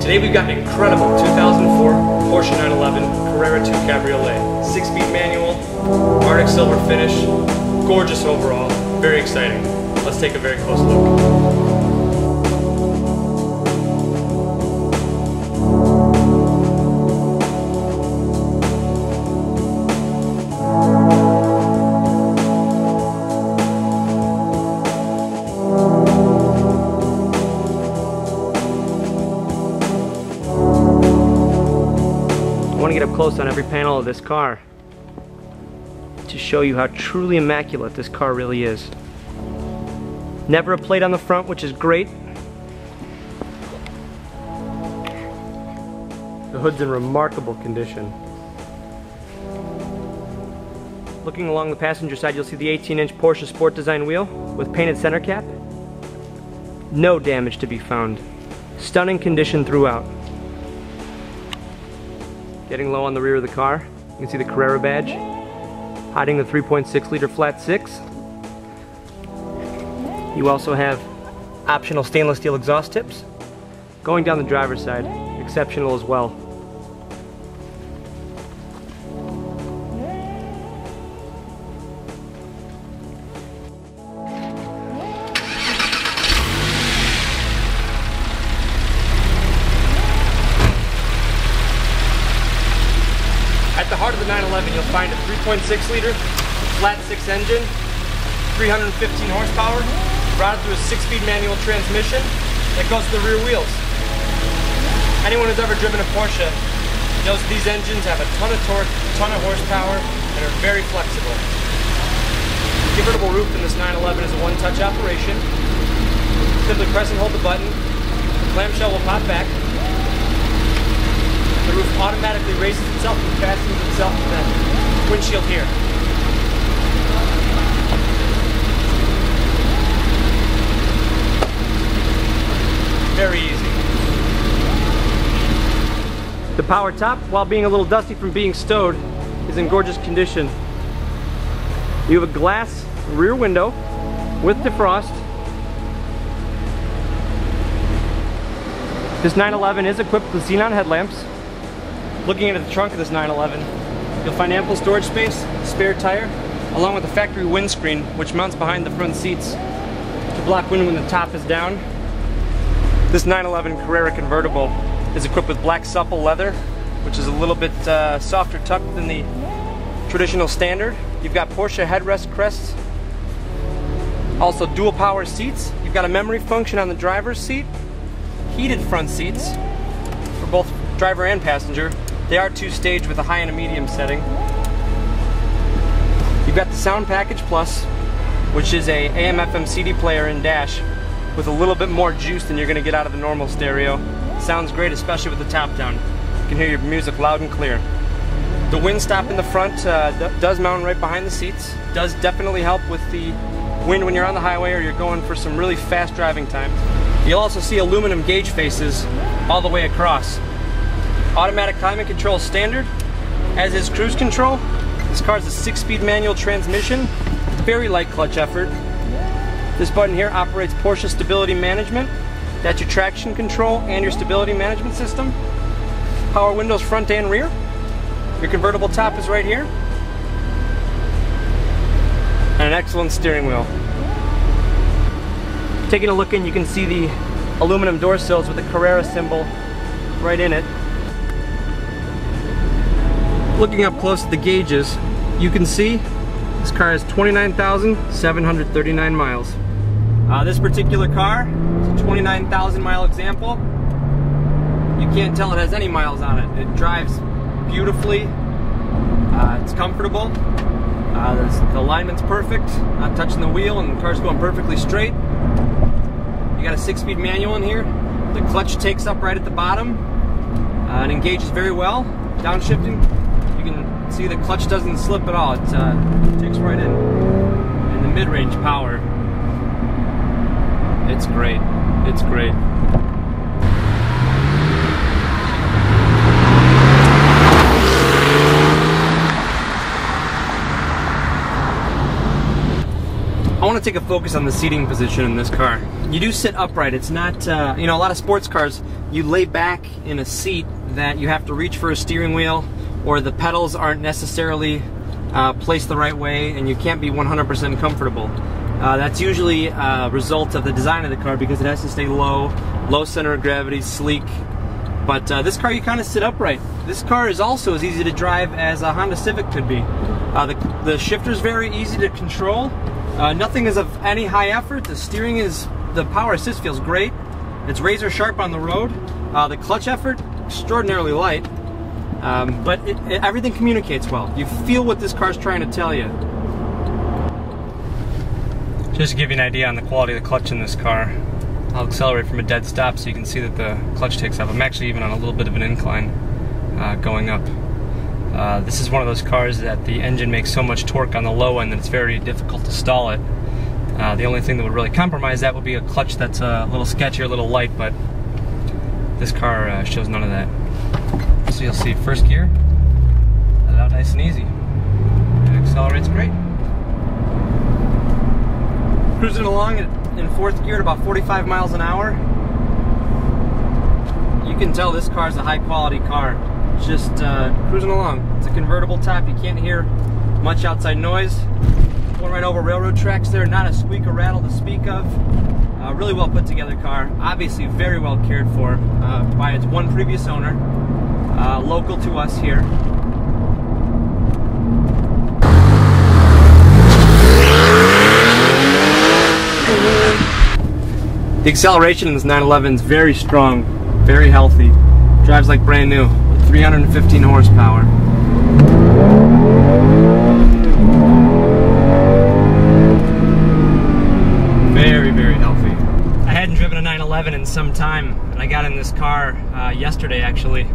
Today we've got an incredible 2004 Porsche 911 Carrera 2 Cabriolet. 6-speed manual, Arctic silver finish, gorgeous overall, very exciting. Let's take a very close look. I want to get up close on every panel of this car to show you how truly immaculate this car really is. Never a plate on the front, which is great. The hood's in remarkable condition. Looking along the passenger side, you'll see the 18-inch Porsche Sport Design wheel with painted center cap. No damage to be found. Stunning condition throughout. Getting low on the rear of the car, you can see the Carrera badge, hiding the 3.6 liter flat six. You also have optional stainless steel exhaust tips. Going down the driver's side, exceptional as well. At the heart of the 911, you'll find a 3.6 liter flat six engine, 315 horsepower, routed through a 6-speed manual transmission that goes to the rear wheels. Anyone who's ever driven a Porsche knows these engines have a ton of torque, a ton of horsepower, and are very flexible. The convertible roof in this 911 is a one-touch operation. Simply press and hold the button, the clamshell will pop back. The roof automatically raises itself and fastens itself to the windshield here. Very easy. The power top, while being a little dusty from being stowed, is in gorgeous condition. You have a glass rear window with defrost. This 911 is equipped with xenon headlamps. Looking into the trunk of this 911, you'll find ample storage space, spare tire, along with a factory windscreen which mounts behind the front seats to block wind when the top is down. This 911 Carrera convertible is equipped with black supple leather, which is a little bit softer tuck than the traditional standard. You've got Porsche headrest crests, also dual power seats. You've got a memory function on the driver's seat, heated front seats for both driver and passenger. They are two-stage with a high and a medium setting. You've got the Sound Package Plus, which is a AM/FM CD player in dash with a little bit more juice than you're going to get out of the normal stereo. Sounds great, especially with the top down. You can hear your music loud and clear. The wind stop in the front does mount right behind the seats. Does definitely help with the wind when you're on the highway or you're going for some really fast driving time. You'll also see aluminum gauge faces all the way across. Automatic climate control standard, as is cruise control. This car is a 6-speed manual transmission, very light clutch effort. This button here operates Porsche Stability Management. That's your traction control and your stability management system. Power windows front and rear. Your convertible top is right here. And an excellent steering wheel. Taking a look in, you can see the aluminum door sills with the Carrera symbol right in it. Looking up close at the gauges, you can see this car has 29,739 miles. This particular car is a 29,000 mile example. You can't tell it has any miles on it. It drives beautifully. It's comfortable. The alignment's perfect. Not touching the wheel, and the car's going perfectly straight. You got a 6-speed manual in here. The clutch takes up right at the bottom and engages very well. Downshifting, you can see the clutch doesn't slip at all. It takes right in the mid-range power. It's great. It's great. I want want to take a focus on the seating position in this car. You do sit upright. It's not, you know, a lot of sports cars, you lay back in a seat that you have to reach for a steering wheel, or the pedals aren't necessarily placed the right way, and you can't be 100% comfortable. That's usually a result of the design of the car, because it has to stay low center of gravity, sleek. But this car, you kind of sit upright. This car is also as easy to drive as a Honda Civic could be. The shifter's very easy to control. Nothing is of any high effort. The power assist feels great. It's razor sharp on the road. The clutch effort, extraordinarily light. But everything communicates well. You feel what this car's trying to tell you. Just to give you an idea on the quality of the clutch in this car, I'll accelerate from a dead stop so you can see that the clutch takes up. I'm actually even on a little bit of an incline going up. This is one of those cars that the engine makes so much torque on the low end that it's very difficult to stall it. The only thing that would really compromise that would be a clutch that's a little sketchy or a little light, but this car shows none of that. So you'll see first gear, let it out nice and easy. It accelerates great. Cruising along in fourth gear at about 45 miles an hour. You can tell this car is a high quality car. Just cruising along. It's a convertible top. You can't hear much outside noise. Going right over railroad tracks there. Not a squeak or rattle to speak of. Really well put together car. Obviously very well cared for by its one previous owner. Local to us here. The acceleration in this 911 is very strong, very healthy. Drives like brand new, with 315 horsepower. Very, very healthy. I hadn't driven a 911 in some time, and I got in this car yesterday actually,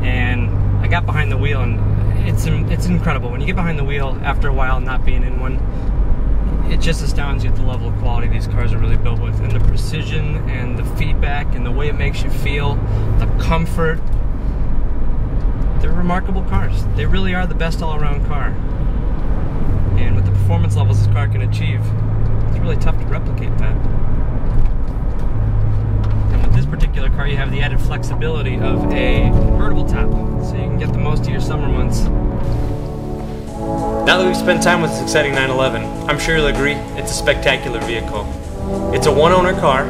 and I got behind the wheel, and it's incredible. When you get behind the wheel after a while not being in one, it just astounds you at the level of quality these cars are really built with, and the precision and the feedback and the way it makes you feel, the comfort. They're remarkable cars. They really are the best all-around car. And with the performance levels this car can achieve, it's really tough to replicate that. And with this particular car, you have the added flexibility of a convertible top, so you can get the most of your summer months. Now that we've spent time with this exciting 911, I'm sure you'll agree it's a spectacular vehicle. It's a one-owner car,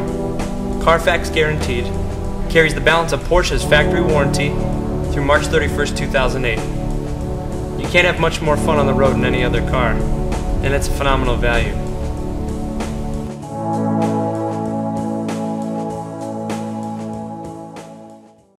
Carfax guaranteed, carries the balance of Porsche's factory warranty through March 31st, 2008. You can't have much more fun on the road than any other car, and it's a phenomenal value.